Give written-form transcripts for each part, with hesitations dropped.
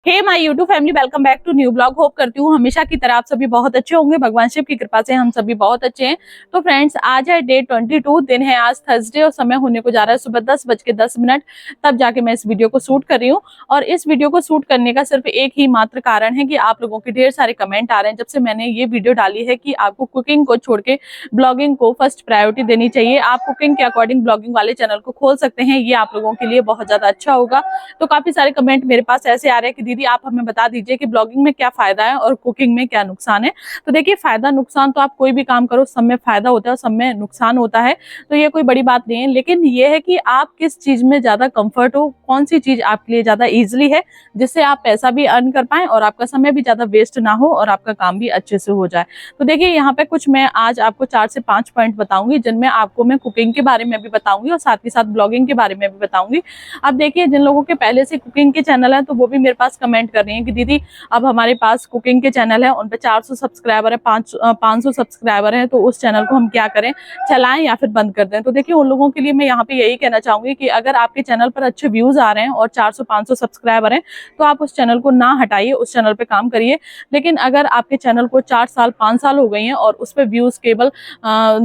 Hey my YouTube family, welcome back to new blog. Hope करती हूँ हमेशा की तरह आप सभी बहुत अच्छे होंगे। भगवान शिव की कृपा से हम सभी बहुत अच्छे हैं। तो फ्रेंड्स, आज है डे 22, दिन है आज थर्सडे और समय होने को जा रहा है सुबह 10:10। तब जाके मैं इस वीडियो को शूट कर रही हूँ। और इस वीडियो को शूट करने का सिर्फ एक ही मात्र कारण है कि आप लोगों के ढेर सारे कमेंट आ रहे हैं जब से मैंने ये वीडियो डाली है कि आपको कुकिंग को छोड़ के ब्लॉगिंग को फर्स्ट प्रायोरिटी देनी चाहिए। आप कुकिंग के अकॉर्डिंग ब्लॉगिंग वाले चैनल को खोल सकते हैं, ये आप लोगों के लिए बहुत ज्यादा अच्छा होगा। तो काफी सारे कमेंट मेरे पास ऐसे आ रहे हैं कि दीदी आप हमें बता दीजिए कि ब्लॉगिंग में क्या फायदा है और कुकिंग में क्या नुकसान है। तो देखिए, फायदा नुकसान तो आप कोई भी काम करो सब में फायदा होता है और सब में नुकसान होता है, तो ये कोई बड़ी बात नहीं है। लेकिन ये है कि आप किस चीज में ज्यादा कंफर्ट हो, कौन सी चीज आपके लिए ज्यादा इजिली है जिससे आप पैसा भी अर्न कर पाए और आपका समय भी ज्यादा वेस्ट ना हो और आपका काम भी अच्छे से हो जाए। तो देखिए, यहाँ पे कुछ मैं आज आपको 4 से 5 पॉइंट बताऊंगी जिनमें आपको मैं कुकिंग के बारे में भी बताऊंगी और साथ ही साथ ब्लॉगिंग के बारे में भी बताऊंगी। अब देखिए, जिन लोगों के पहले से कुकिंग के चैनल है तो वो भी मेरे पास कमेंट कर रही हैं कि दीदी अब हमारे पास कुकिंग के चैनल है, उन पे 400 सब्सक्राइबर है, 500 सब्सक्राइबर है, तो उस चैनल को हम क्या करें, चलाएं या फिर बंद कर दें। तो देखिए, उन लोगों के लिए मैं यहाँ पे यही कहना चाहूंगी कि अगर आपके चैनल पर अच्छे व्यूज आ रहे हैं और 400-500 सब्सक्राइबर हैं तो आप उस चैनल को ना हटाइए, उस चैनल पे काम करिए। लेकिन अगर आपके चैनल को 4 साल 5 साल हो गई हैं और उस पर व्यूज केवल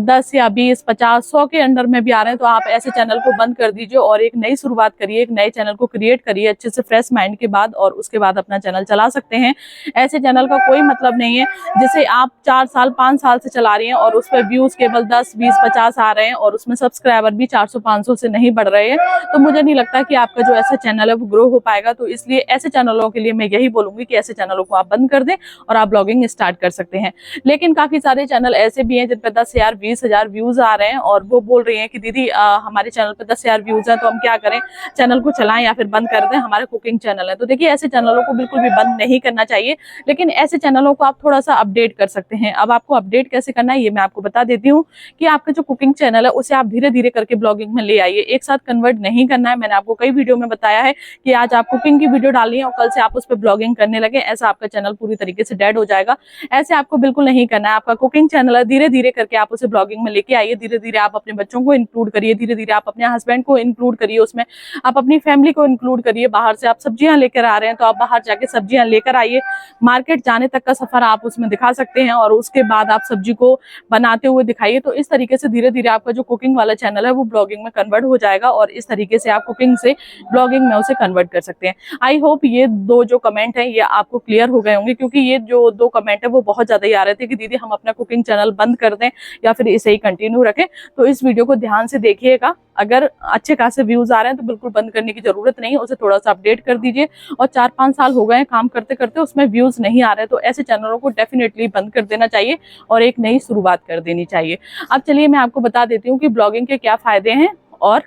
10 या 20, 50, 100 के अंडर में भी आ रहे हैं तो आप ऐसे चैनल को बंद कर दीजिए और एक नई शुरुआत करिए, एक नए चैनल को क्रिएट करिए अच्छे से फ्रेश माइंड के बाद, और उसके बाद अपना चैनल चला सकते हैं। ऐसे चैनल का कोई मतलब नहीं है जिसे आप 4 साल 5 साल से चला रही हैं और उस पर व्यूज केवल 10, 20, 50 आ रहे हैं और उसमें सब्सक्राइबर भी 400-500 से नहीं बढ़ रहे हैं, तो मुझे नहीं लगता कि आपका जो ऐसा चैनल है वो ग्रो हो पाएगा। तो इसलिए ऐसे चैनलों के लिए मैं यही बोलूंगी कि ऐसे चैनलों को आप बंद कर दें और आप ब्लॉगिंग स्टार्ट कर सकते हैं। लेकिन काफी सारे चैनल ऐसे भी हैं जिन पर 10,000 20,000 व्यूज आ रहे हैं और वो बोल रही हैं कि दीदी हमारे चैनल पर 10,000 व्यूज हैं तो हम क्या करें, चैनल को चलाएं या फिर बंद कर दें, हमारा कुकिंग चैनल है। तो देखिए, ऐसे चैनलों को बिल्कुल भी बंद नहीं करना चाहिए, लेकिन ऐसे चैनलों को आप थोड़ा सा अपडेट कर सकते हैं। अब आपको अपडेट कैसे करना है ये मैं आपको बता देती हूँ कि आपका जो कुकिंग चैनल है उसे आप धीरे धीरे करके ब्लॉगिंग में ले आइए, एक साथ कन्वर्ट नहीं करना है। मैंने आपको कई वीडियो में बताया है कि आज आप कुकिंग की वीडियो डालिए और कल से आप उस पर ब्लॉगिंग करने लगे, ऐसा आपका चैनल पूरी तरीके से डेड हो जाएगा। ऐसे आपको बिल्कुल नहीं करना है। आपका कुकिंग चैनल है, धीरे धीरे करके आप उसे ब्लॉगिंग में लेके आइए, धीरे धीरे आप अपने बच्चों को इंक्लूड करिए, धीरे धीरे आप अपने हस्बैंड को इंक्लूड करिए उसमें, आप अपनी फैमिली को इंक्लूड करिए। बाहर से आप सब्जियां लेकर आ रहे हैं तो आप बाहर जाके सब्जियां लेकर आइए, मार्केट जाने तक का सफर आप उसमें दिखा सकते हैं और उसके बाद आप सब्जी को बनाते हुए दिखाइए। तो इस तरीके से धीरे धीरे आपका जो कुकिंग वाला चैनल है वो ब्लॉगिंग में कन्वर्ट हो जाएगा और इस तरीके से आप कुकिंग से ब्लॉगिंग में उसे कन्वर्ट कर सकते हैं। आई होप ये दो जो कमेंट है ये आपको क्लियर हो गए होंगे, क्योंकि ये जो 2 कमेंट है वो बहुत ज्यादा ही आ रहे थे कि दीदी हम अपना कुकिंग चैनल बंद कर दें या फिर इसे ही कंटिन्यू रखें। तो इस वीडियो को ध्यान से देखिएगा, अगर अच्छे खासे व्यूज आ रहे हैं तो बिल्कुल बंद करने की जरूरत नहीं है, उसे थोड़ा सा अपडेट कर दीजिए। और 4-5 साल हो गए काम करते करते उसमें व्यूज नहीं आ रहे तो ऐसे चैनलों को डेफिनेटली बंद कर देना चाहिए और एक नई शुरुआत कर देनी चाहिए। अब चलिए मैं आपको बता देती हूँ कि ब्लॉगिंग के क्या फायदे हैं और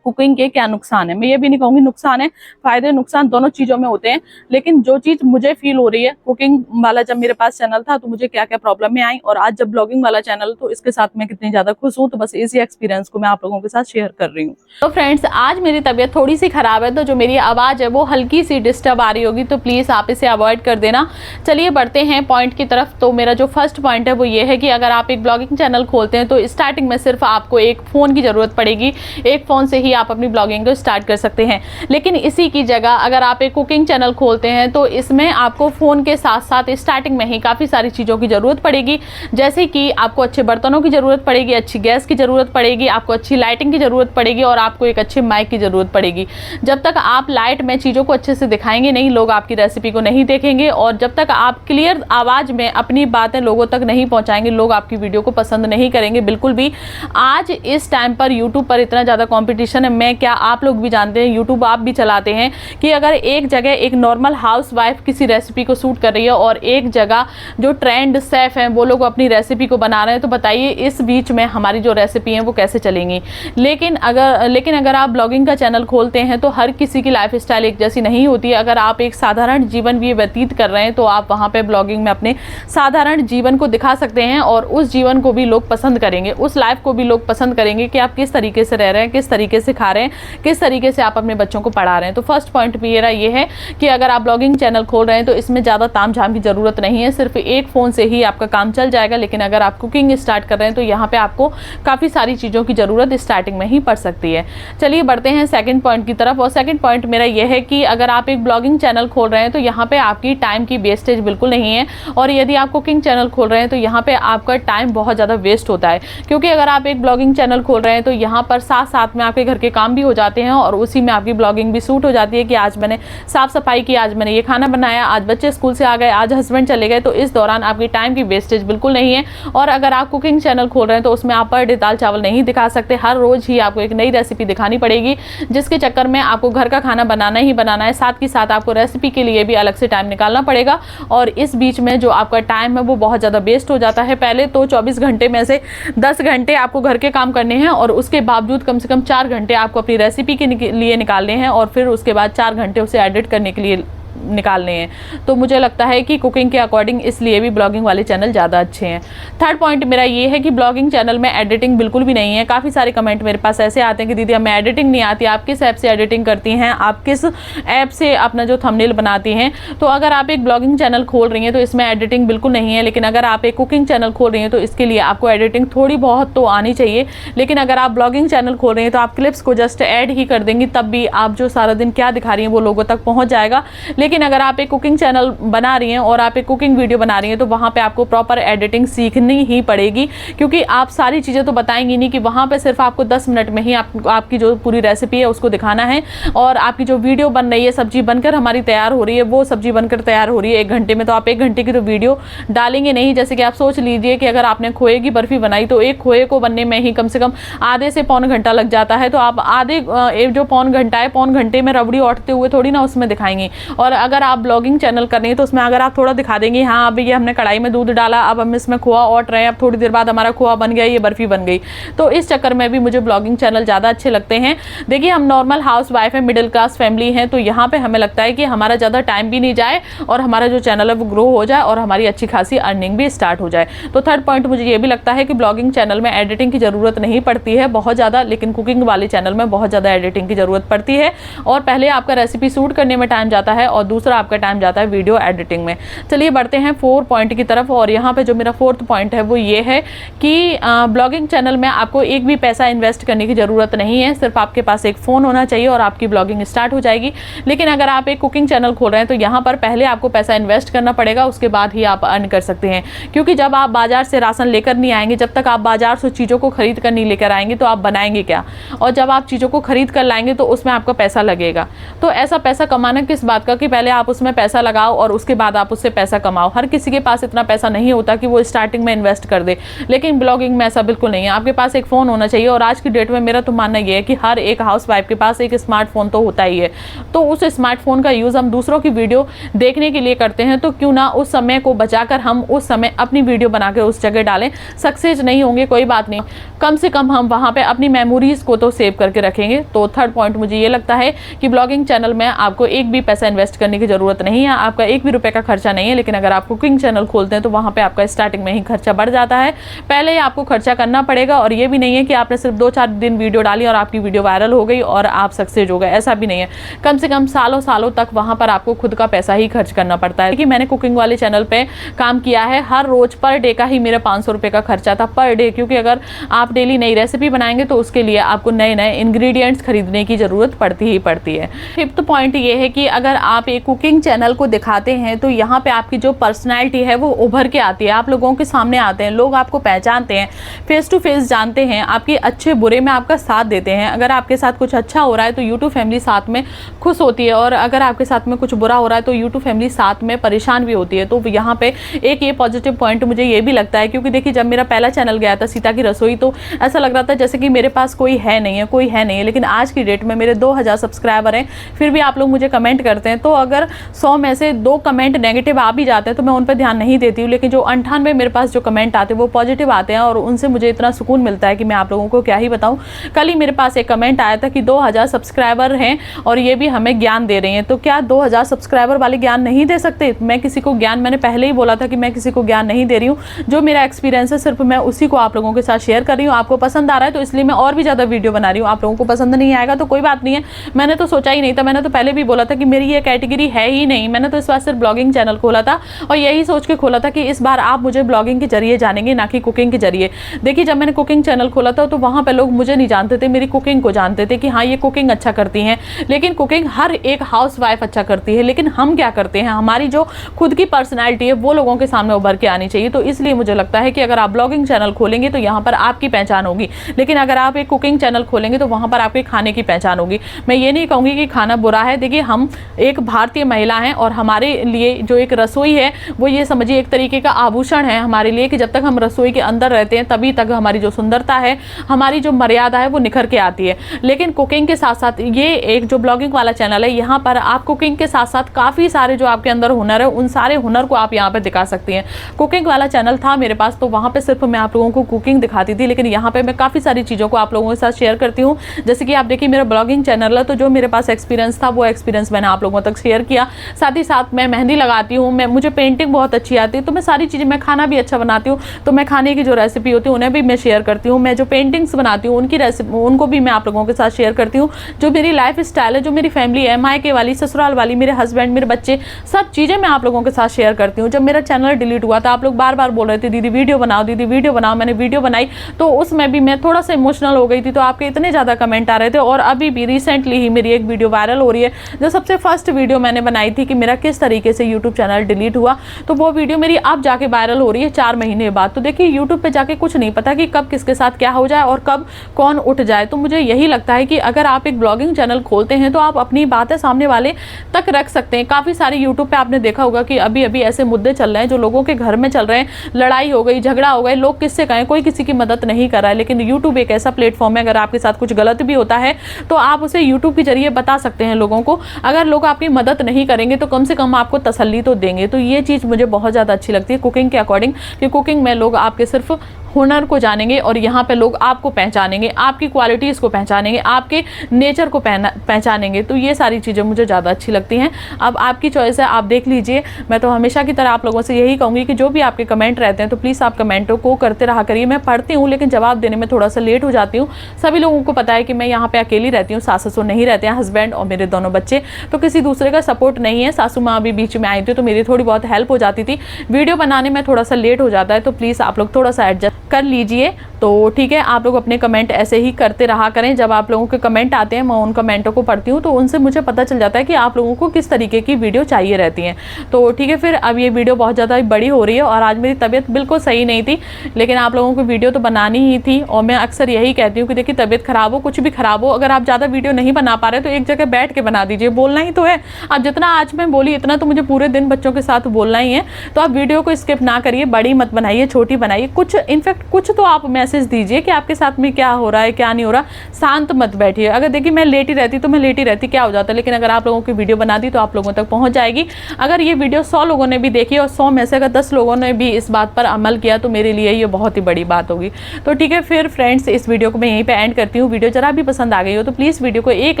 कुकिंग के क्या नुकसान है। मैं ये भी नहीं कहूंगी नुकसान है, फायदे नुकसान दोनों चीजों में होते हैं। लेकिन जो चीज मुझे फील हो रही है, कुकिंग वाला जब मेरे पास चैनल था तो मुझे क्या क्या प्रॉब्लम में आई और आज जब ब्लॉगिंग वाला चैनल तो इसके साथ मैं कितनी ज्यादा खुश हूँ, तो बस इसी एक्सपीरियंस को मैं आप लोगों के साथ शेयर कर रही हूँ। तो फ्रेंड्स, आज मेरी तबीयत थोड़ी सी खराब है तो जो मेरी आवाज है वो हल्की सी डिस्टर्ब आ रही होगी, तो प्लीज आप इसे अवॉइड कर देना। चलिए बढ़ते हैं पॉइंट की तरफ। तो मेरा जो फर्स्ट पॉइंट है वो ये है कि अगर आप एक ब्लॉगिंग चैनल खोलते हैं तो स्टार्टिंग में सिर्फ आपको एक फोन की जरूरत पड़ेगी, एक फोन से ही आप अपनी ब्लॉगिंग स्टार्ट कर सकते हैं। लेकिन इसी की जगह अगर आप एक कुकिंग चैनल खोलते हैं तो इसमें आपको फोन के साथ साथ स्टार्टिंग में ही काफी सारी चीजों की जरूरत पड़ेगी, जैसे कि आपको अच्छे बर्तनों की जरूरत पड़ेगी, अच्छी गैस की जरूरत पड़ेगी, आपको अच्छी लाइटिंग की जरूरत पड़ेगी और आपको एक अच्छे माइक की जरूरत पड़ेगी। जब तक आप लाइट में चीजों को अच्छे से दिखाएंगे नहीं, लोग आपकी रेसिपी को नहीं देखेंगे, और जब तक आप क्लियर आवाज में अपनी बातें लोगों तक नहीं पहुंचाएंगे, लोग आपकी वीडियो को पसंद नहीं करेंगे बिल्कुल भी। आज इस टाइम पर यूट्यूब पर इतना ज्यादा कॉम्पिटिशन है, मैं क्या आप लोग भी जानते हैं, यूट्यूब आप भी चलाते हैं, कि अगर एक जगह एक नॉर्मल हाउसवाइफ किसी रेसिपी को शूट कर रही है और एक जगह जो ट्रेंड शेफ हैं वो लोग अपनी रेसिपी को बना रहे हैं, तो बताइए इस बीच में हमारी जो रेसिपी है वो कैसे चलेंगी। लेकिन अगर आप ब्लॉगिंग का चैनल खोलते हैं तो हर किसी की लाइफ स्टाइल एक जैसी नहीं होती है। अगर आप एक साधारण जीवन भी व्यतीत कर रहे हैं तो आप वहां पे ब्लॉगिंग में अपने साधारण जीवन को दिखा सकते हैं और उस जीवन को भी लोग पसंद करेंगे, उस लाइफ को भी लोग पसंद करेंगे कि आप किस तरीके से रह रहे हैं, किस तरीके से सिखा रहे हैं, किस तरीके से आप अपने बच्चों को पढ़ा रहे हैं। तो फर्स्ट पॉइंट मेरा ये है कि अगर आप ब्लॉगिंग चैनल खोल रहे हैं तो इसमें ज़्यादा तामझाम की ज़रूरत नहीं है, सिर्फ एक फ़ोन से ही आपका काम चल जाएगा। लेकिन अगर आप कुकिंग स्टार्ट कर रहे हैं तो यहाँ पे आपको काफ़ी सारी चीज़ों की ज़रूरत स्टार्टिंग में ही पड़ सकती है। चलिए बढ़ते हैं सेकंड पॉइंट की तरफ। और सेकंड पॉइंट मेरा यह है कि अगर आप एक ब्लॉगिंग चैनल खोल रहे हैं तो यहाँ पे आपकी टाइम की वेस्टेज बिल्कुल नहीं है। और यदि आप कुकिंग चैनल खोल रहे हैं तो यहाँ पे आपका टाइम बहुत ज़्यादा वेस्ट होता है, क्योंकि अगर आप एक ब्लॉगिंग चैनल खोल रहे हैं तो यहाँ पर साथ साथ में आपके घर के काम भी हो जाते हैं और उसी में आपकी ब्लॉगिंग भी शूट हो जाती है कि आज मैंने साफ सफाई की, आज मैंने ये खाना बनाया, आज बच्चे स्कूल से आ गए, आज हस्बैंड चले गए। तो इस दौरान आपकी टाइम की वेस्टेज बिल्कुल नहीं है। और अगर आप कुकिंग चैनल खोल रहे हैं तो उसमें आप पर डे दाल चावल नहीं दिखा सकते, हर रोज ही आपको एक नई रेसिपी दिखानी पड़ेगी, जिसके चक्कर में आपको घर का खाना बनाना ही बनाना है। साथ ही साथ आपको रेसिपी के लिए भी अलग से टाइम निकालना पड़ेगा और इस बीच में जो आपका टाइम है वो बहुत ज़्यादा वेस्ट हो जाता है। पहले तो 24 घंटे में से 10 घंटे आपको घर के काम करने हैं और उसके बावजूद कम से कम 4 घंटे आपको अपनी रेसिपी के लिए निकालने हैं और फिर उसके बाद 4 घंटे उसे एडिट करने के लिए निकालने हैं। तो मुझे लगता है कि कुकिंग के अकॉर्डिंग इसलिए भी ब्लॉगिंग वाले चैनल ज़्यादा अच्छे हैं। थर्ड पॉइंट मेरा ये है कि ब्लॉगिंग चैनल में एडिटिंग बिल्कुल भी नहीं है। काफ़ी सारे कमेंट मेरे पास ऐसे आते हैं कि दीदी हमें एडिटिंग नहीं आती, आप किस ऐप से एडिटिंग करती हैं, आप किस ऐप से अपना जो थंबनेल बनाती हैं। तो अगर आप एक ब्लॉगिंग चैनल खोल रही हैं तो इसमें एडिटिंग बिल्कुल नहीं है, लेकिन अगर आप एक कुकिंग चैनल खोल रही हैं तो इसके लिए आपको एडिटिंग थोड़ी बहुत तो आनी चाहिए। लेकिन अगर आप ब्लॉगिंग चैनल खोल रही हैं तो आप क्लिप्स को जस्ट ऐड ही कर देंगी, तब भी आप जो सारा दिन क्या दिखा रही हैं वो लोगों तक पहुँच जाएगा। लेकिन अगर आप एक कुकिंग चैनल बना रही हैं और आप एक कुकिंग वीडियो बना रही हैं तो वहां पे आपको प्रॉपर एडिटिंग सीखनी ही पड़ेगी, क्योंकि आप सारी चीज़ें तो बताएंगी नहीं कि वहां पे सिर्फ आपको 10 मिनट में ही आपकी जो पूरी रेसिपी है उसको दिखाना है। और आपकी जो वीडियो बन रही है, सब्जी बनकर हमारी तैयार हो रही है, वो सब्जी बनकर तैयार हो रही है 1 घंटे में, तो आप 1 घंटे की तो वीडियो डालेंगे नहीं। जैसे कि आप सोच लीजिए कि अगर आपने खोए की बर्फी बनाई तो एक खोए को बनने में ही कम से कम आधे से पौन घंटा लग जाता है। तो आप आधे जो पौन घंटा है, पौन घंटे में रबड़ी औटते हुए थोड़ी ना उसमें दिखाएंगे। और अगर आप ब्लॉगिंग चैनल कर रही है तो उसमें अगर आप थोड़ा दिखा देंगे, हाँ अभी ये हमने कढ़ाई में दूध डाला, अब हम इसमें खोआ औट रहे हैं, अब थोड़ी देर बाद हमारा खोआ बन गया, ये बर्फी बन गई। तो इस चक्कर में भी मुझे ब्लॉगिंग चैनल ज़्यादा अच्छे लगते हैं। देखिए हम नॉर्मल हाउस वाइफ है, मिडिल क्लास फैमिली है, तो यहाँ पे हमें लगता है कि हमारा ज़्यादा टाइम भी नहीं जाए और हमारा जो चैनल है वो ग्रो हो जाए और हमारी अच्छी खासी अर्निंग भी स्टार्ट हो जाए। तो थर्ड पॉइंट मुझे ये भी लगता है कि ब्लॉगिंग चैनल में एडिटिंग की ज़रूरत नहीं पड़ती है बहुत ज़्यादा, लेकिन कुकिंग वाले चैनल में बहुत ज़्यादा एडिटिंग की ज़रूरत पड़ती है। और पहले आपका रेसिपी शूट करने में टाइम जाता है और दूसरा आपका टाइम जाता है वीडियो एडिटिंग में। चलिए बढ़ते हैं 4 पॉइंट की तरफ। और यहाँ पे जो मेरा 4th पॉइंट है वो ये है कि ब्लॉगिंग चैनल में आपको एक भी पैसा इन्वेस्ट करने की ज़रूरत नहीं है, सिर्फ आपके पास एक फ़ोन होना चाहिए और आपकी ब्लॉगिंग स्टार्ट हो जाएगी। लेकिन अगर आप एक कुकिंग चैनल खोल रहे हैं तो यहाँ पर पहले आपको पैसा इन्वेस्ट करना पड़ेगा, उसके बाद ही आप अर्न कर सकते हैं। क्योंकि जब आप बाजार से राशन लेकर नहीं आएंगे, जब तक आप बाजार से चीज़ों को खरीद कर नहीं लेकर आएंगे तो आप बनाएंगे क्या, और जब आप चीज़ों को खरीद कर लाएंगे तो उसमें आपका पैसा लगेगा। तो ऐसा पैसा कमाना किस बात का कि पहले आप उसमें पैसा लगाओ और उसके बाद आप उससे पैसा कमाओ। हर किसी के पास इतना पैसा नहीं होता कि वो स्टार्टिंग में इन्वेस्ट कर दे, लेकिन ब्लॉगिंग में ऐसा बिल्कुल नहीं है। आपके पास एक फ़ोन होना चाहिए और आज की डेट में मेरा तो मानना ये है कि हर एक हाउस वाइफ के पास एक स्मार्टफोन तो होता ही है। तो उस स्मार्टफोन का यूज़ हम दूसरों की वीडियो देखने के लिए करते हैं, तो क्यों ना उस समय को बचाकर हम उस समय अपनी वीडियो बनाकर उस जगह डालें। सक्सेस नहीं होंगे कोई बात नहीं, कम से कम हम वहाँ पे अपनी मेमोरीज को तो सेव करके रखेंगे। तो थर्ड पॉइंट मुझे ये लगता है कि ब्लॉगिंग चैनल में आपको एक भी पैसा इन्वेस्ट करने की ज़रूरत नहीं है, आपका एक भी रुपये का खर्चा नहीं है। लेकिन अगर आप कुकिंग चैनल खोलते हैं तो वहाँ पे आपका स्टार्टिंग में ही खर्चा बढ़ जाता है, पहले ही आपको खर्चा करना पड़ेगा। और ये भी नहीं है कि आपने सिर्फ 2-4 दिन वीडियो डाली और आपकी वीडियो वायरल हो गई और आप सक्सेस हो गए, ऐसा भी नहीं है। कम से कम सालों सालों तक वहाँ पर आपको खुद का पैसा ही खर्च करना पड़ता है। कि मैंने कुकिंग वाले चैनल पे काम किया है, हर रोज पर डे का ही मेरा 500 रुपये का खर्चा था पर डे, क्योंकि अगर आप डेली नई रेसिपी बनाएंगे तो उसके लिए आपको नए नए इंग्रेडिएंट्स खरीदने की ज़रूरत पड़ती ही पड़ती है। फिफ्थ पॉइंट ये है कि अगर आप एक कुकिंग चैनल को दिखाते हैं तो यहाँ पे आपकी जो पर्सनैलिटी है वो उभर के आती है, आप लोगों के सामने आते हैं, लोग आपको पहचानते हैं, फेस टू फेस जानते हैं, आपके अच्छे बुरे में आपका साथ देते हैं। अगर आपके साथ कुछ अच्छा हो रहा है तो यूट्यूब फैमिली साथ में खुश होती है, और अगर आपके साथ में कुछ बुरा हो रहा है तो यूट्यूब फैमिली साथ में परेशान भी होती है। तो यहाँ पे एक ये पॉजिटिव पॉइंट मुझे ये भी लगता है, क्योंकि देखिए जब मेरा पहला चैनल गया था सीता की रसोई तो ऐसा लग रहा था जैसे कि मेरे पास कोई है नहीं है, कोई है नहीं है। लेकिन आज की डेट में मेरे 2000 सब्सक्राइबर हैं, फिर भी आप लोग मुझे कमेंट करते हैं। तो अगर 100 में से 2 कमेंट नेगेटिव आ भी जाते हैं तो मैं उन पर ध्यान नहीं देती हूँ, लेकिन जो 98 मेरे पास जो कमेंट आते हैं वो पॉजिटिव आते हैं और उनसे मुझे इतना सुकून मिलता है कि मैं आप लोगों को क्या ही बताऊँ। कल ही मेरे पास एक कमेंट आया था कि 2000 सब्सक्राइबर हैं और ये भी हमें ज्ञान दे रही हैं, तो क्या 2000 सब्सक्राइबर वाले ज्ञान नहीं दे सकते? मैं किसी को ज्ञान, मैंने पहले ही बोला था कि मैं किसी को ज्ञान नहीं दे रही हूँ, जो मेरा एक्सपीरियंस है सिर्फ मैं उसी को आप लोगों के साथ शेयर कर रही हूँ। आपको पसंद आ रहा है तो इसलिए मैं और भी ज़्यादा वीडियो बना रही हूँ। आप लोगों को पसंद नहीं आएगा तो कोई बात नहीं है, मैंने तो सोचा ही नहीं था, मैंने तो पहले भी बोला था कि मेरी ये कैटेगरी है ही नहीं। मैंने तो इस बार सिर्फ ब्लॉगिंग चैनल खोला था और यही सोच के खोला था कि इस बार आप मुझे ब्लॉगिंग के जरिए जानेंगे, ना कि कुकिंग के जरिए। देखिए, जब मैंने कुकिंग चैनल खोला था तो वहाँ पर लोग मुझे नहीं जानते थे, मेरी कुकिंग को जानते थे कि हाँ ये कुकिंग अच्छा करती हैं, लेकिन कुकिंग हर एक हाउसवाइफ अच्छा करती है, लेकिन हम क्या करते हैं, हमारी जो खुद की पर्सनैलिटी है वो लोगों के सामने उभर के आनी चाहिए। तो इसलिए मुझे लगता है कि अगर आप ब्लॉगिंग चैनल खोलेंगे तो यहाँ पर आपकी पहचान होगी, लेकिन अगर आप एक कुकिंग चैनल खोलेंगे तो वहाँ पर आपके खाने की पहचान होगी। मैं ये नहीं कहूँगी कि खाना बुरा है। देखिए, हम एक भारतीय महिला हैं और हमारे लिए जो एक रसोई है वो ये समझिए एक तरीके का आभूषण है हमारे लिए, कि जब तक हम रसोई के अंदर रहते हैं तभी तक हमारी जो सुंदरता है, हमारी जो मर्यादा है वो निखर के आती है। लेकिन कुकिंग के साथ साथ ये एक जो ब्लॉगिंग वाला चैनल है, यहाँ पर आप कुकिंग के साथ साथ काफ़ी सारे जो आपके अंदर हुनर है उन सारे हुनर को आप यहाँ पर दिखा सकती हैं। कुकिंग वाला चैनल था मेरे पास तो वहाँ पर सिर्फ मैं आप लोगों को कुकिंग दिखाती थी, लेकिन यहाँ पर मैं काफ़ी सारी चीज़ों को आप लोगों के साथ शेयर करती हूँ। जैसे कि आप देखिए, मेरा ब्लॉगिंग चैनल है तो जो मेरे पास एक्सपीरियंस था वो एक्सपीरियंस मैंने आप लोगों तक शेयर किया। साथ ही साथ मैं मेहंदी लगाती हूँ, मुझे पेंटिंग बहुत अच्छी आती है, तो मैं सारी चीज़ें, मैं खाना भी अच्छा बनाती हूँ तो मैं खाने की जो रेसिपी होती है उन्हें भी मैं शेयर करती हूँ। मैं जो पेंटिंग्स बनाती हूँ उनकी रेसिपी उनको भी मैं आप लोगों के साथ शेयर करती हूँ। जो मेरी लाइफ स्टाइल है, जो मेरी फैमिली है, मायके वाली, ससुराल वाली, मेरे हस्बैंड, मेरे बच्चे, सब चीज़ें मैं आप लोगों के साथ शेयर करती हूँ। जब मेरा चैनल डिलीट हुआ था आप लोग बार बार बोल रहे थे दीदी वीडियो बनाओ, दीदी वीडियो बनाओ, मैंने वीडियो बनाई तो उसमें भी मैं थोड़ा सा इमोशनल हो गई थी, तो आपके इतने ज़्यादा कमेंट आ रहे थे। और अभी भी रिसेंटली ही मेरी एक वीडियो वायरल हो रही है, जो सबसे फर्स्ट वीडियो मैंने बनाई थी कि मेरा किस तरीके से यूट्यूब चैनल डिलीट हुआ, तो वो वीडियो मेरी अब जाके वायरल हो रही है 4 महीने बाद। तो देखिए, यूट्यूब पे जाके कुछ नहीं पता कि कब किसके साथ क्या हो जाए और कब कौन उठ जाए। तो मुझे यही लगता है कि अगर आप एक ब्लॉगिंग चैनल खोलते हैं तो आप अपनी बातें सामने वाले तक रख सकते हैं। काफ़ी सारे यूट्यूब पे आपने देखा होगा कि अभी अभी ऐसे मुद्दे चल रहे हैं जो लोगों के घर में चल रहे हैं, लड़ाई हो गई, झगड़ा हो गया, लोग किससे कहें, कोई किसी की मदद नहीं कर रहा है। लेकिन यूट्यूब एक ऐसा प्लेटफॉर्म है, अगर आपके साथ कुछ गलत भी होता है तो आप उसे यूट्यूब के जरिए बता सकते हैं लोगों को। अगर लोग आपकी मदद नहीं करेंगे तो कम से कम आपको तसल्ली तो देंगे। तो ये चीज़ मुझे बहुत ज़्यादा अच्छी लगती है कुकिंग के अकॉर्डिंग, कि कुकिंग में लोग आपके सिर्फ हुनर को जानेंगे और यहाँ पे लोग आपको पहचानेंगे, आपकी क्वालिटीज़ को पहचानेंगे, आपके नेचर को पहचानेंगे। तो ये सारी चीज़ें मुझे ज़्यादा अच्छी लगती हैं। अब आपकी चॉइस है, आप देख लीजिए। मैं तो हमेशा की तरह आप लोगों से यही कहूँगी कि जो भी आपके कमेंट रहते हैं तो प्लीज़ आप कमेंटों को करते रहा करिए। मैं पढ़ती हूँ लेकिन जवाब देने में थोड़ा सा लेट हो जाती हूँ। सभी लोगों को पता है कि मैं यहाँ पर अकेली रहती हूँ, सास ससुर नहीं रहते हैं, हस्बैंड और मेरे दोनों बच्चे, तो किसी दूसरे का सपोर्ट नहीं है। सासू माँ अभी बीच में आई थी तो मेरी थोड़ी बहुत हेल्प हो जाती थी, वीडियो बनाने में थोड़ा सा लेट हो जाता है, तो प्लीज़ आप लोग थोड़ा सा एडजस्ट कर लीजिए। तो ठीक है, आप लोग अपने कमेंट ऐसे ही करते रहा करें। जब आप लोगों के कमेंट आते हैं मैं उन कमेंटों को पढ़ती हूँ तो उनसे मुझे पता चल जाता है कि आप लोगों को किस तरीके की वीडियो चाहिए रहती हैं। तो ठीक है, फिर अब ये वीडियो बहुत ज़्यादा बड़ी हो रही है और आज मेरी तबीयत बिल्कुल सही नहीं थी, लेकिन आप लोगों को वीडियो तो बनानी ही थी। और मैं अक्सर यही कहती हूँ कि देखिए, तबीयत खराब हो, कुछ भी खराब हो, अगर आप ज़्यादा वीडियो नहीं बना पा रहे तो एक जगह बैठ के बना दीजिए, बोलना ही तो है। अब जितना आज मैं बोली इतना तो मुझे पूरे दिन बच्चों के साथ बोलना ही है। तो आप वीडियो को स्किप ना करिए, बड़ी मत बनाइए, छोटी बनाइए, कुछ इनफैक्ट कुछ तो आप मैसेज दीजिए कि आपके साथ में क्या हो रहा है, क्या नहीं हो रहा। शांत मत बैठिए। अगर देखिए मैं लेटी रहती तो मैं लेटी रहती, क्या हो जाता, लेकिन अगर आप लोगों की वीडियो बना दी तो आप लोगों तक पहुंच जाएगी। अगर ये वीडियो 100 लोगों ने भी देखी और 100 में से अगर 10 लोगों ने भी इस बात पर अमल किया तो मेरे लिए ये बहुत ही बड़ी बात होगी। तो ठीक है, फिर फ्रेंड्स, इस वीडियो को मैं यहीं पे एंड करती हूँ। वीडियो जरा भी पसंद आ गई हो तो प्लीज़ वीडियो को एक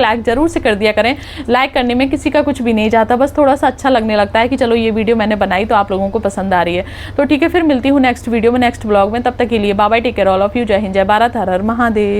लाइक जरूर से कर दिया करें। लाइक करने में किसी का कुछ भी नहीं जाता, बस थोड़ा सा अच्छा लगने लगता है कि चलो ये वीडियो मैंने बनाई तो आप लोगों को पसंद आ रही है। तो ठीक है, फिर मिलती हूँ नेक्स्ट वीडियो में, नेक्स्ट ब्लॉग में। तब तक के लिए bye bye, take care all of you. जय हिंद, जय भारत, हर हर महादेव।